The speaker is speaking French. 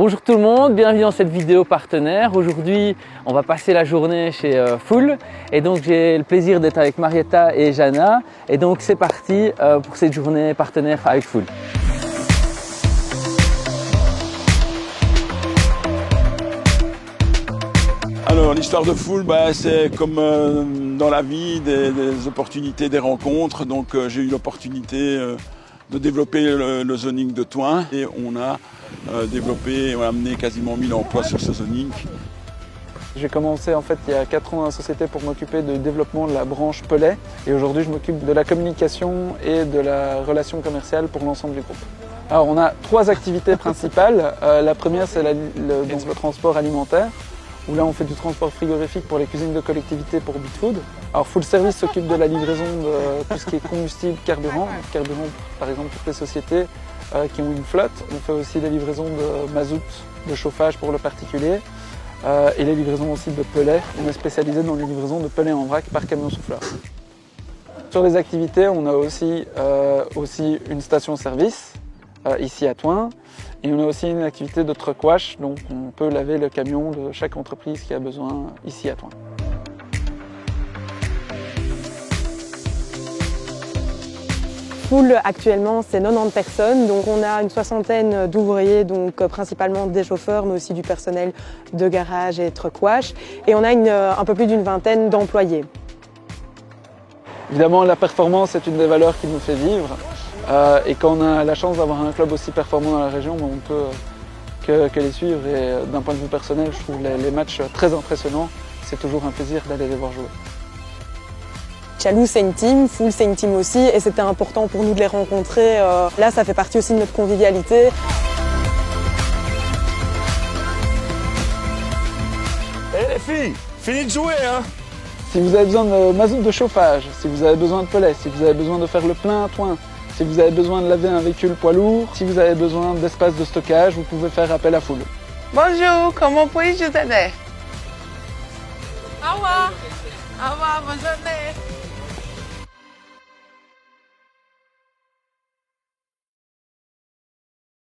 Bonjour tout le monde, bienvenue dans cette vidéo partenaire. Aujourd'hui, on va passer la journée chez Full et donc j'ai le plaisir d'être avec Marietta et Jana et donc c'est parti pour cette journée partenaire avec Full. Alors l'histoire de Full, c'est comme dans la vie, des opportunités, des rencontres. Donc j'ai eu l'opportunité de développer le zoning de Thoin et on a développé, on a amené quasiment 1000 emplois sur ce zoning. J'ai commencé en fait il y a 4 ans dans la société pour m'occuper du développement de la branche Pellet et aujourd'hui je m'occupe de la communication et de la relation commerciale pour l'ensemble du groupe. Alors on a 3 activités principales. La première c'est le transport alimentaire où là on fait du transport frigorifique pour les cuisines de collectivité pour BitFood. Alors Full Service s'occupe de la livraison de tout ce qui est combustible, carburant par exemple pour les sociétés qui ont une flotte. On fait aussi des livraisons de mazout, de chauffage pour le particulier et les livraisons aussi de pellets. On est spécialisé dans les livraisons de pellets en vrac par camion souffleur. Sur les activités, on a aussi une station-service ici à Thoin. Et on a aussi une activité de truck wash, donc on peut laver le camion de chaque entreprise qui a besoin ici à Thoin. Full actuellement c'est 90 personnes, donc on a une 60aine d'ouvriers, donc principalement des chauffeurs mais aussi du personnel de garage et truck wash et on a un peu plus d'une vingtaine d'employés. Évidemment la performance est une des valeurs qui nous fait vivre et quand on a la chance d'avoir un club aussi performant dans la région, on peut que les suivre et d'un point de vue personnel je trouve les matchs très impressionnants, c'est toujours un plaisir d'aller les voir jouer. Chalou c'est une team, Full c'est une team aussi et c'était important pour nous de les rencontrer. Là ça fait partie aussi de notre convivialité. Eh les filles, fini de jouer hein. Si vous avez besoin de mazout de chauffage, si vous avez besoin de pellets, si vous avez besoin de faire le plein à Thoin, si vous avez besoin de laver un véhicule poids lourd, si vous avez besoin d'espace de stockage, vous pouvez faire appel à Full. Bonjour, comment puis-je vous aider? Au revoir. Au revoir, bonne journée.